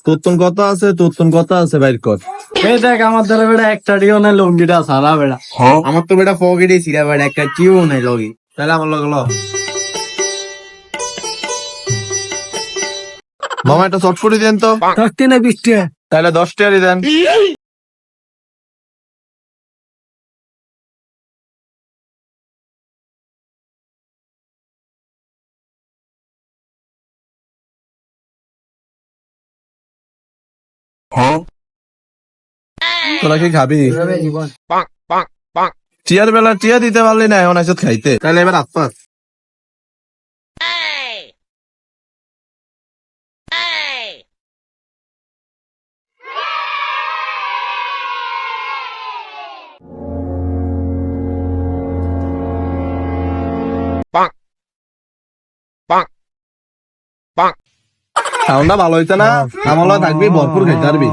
কত আছে বাইর কর। এই দেখ আমার দ্বারা বেটা একটা ডিও নাই, লঙ্গিটা সারা বেটা। আমার তো বেটা পকেটে ছিড়া বেটা, একটা চিও নাই লগে। তাহলে আমার লগে ল। মামা একটা চটপটি দেন তো। 10 না 20 টাকা? তাহলে 10 টাকারই দেন। তোরা কি খাবি? টিয়ার বেলা টিয়া দিতে পারলি না, এখন আসত খাইতে। তাহলে এবার আপ্পাস। সাউন্ডটা ভালো হইছে না? আমলা থাকবি, ভরপুর খাইতে পারবি।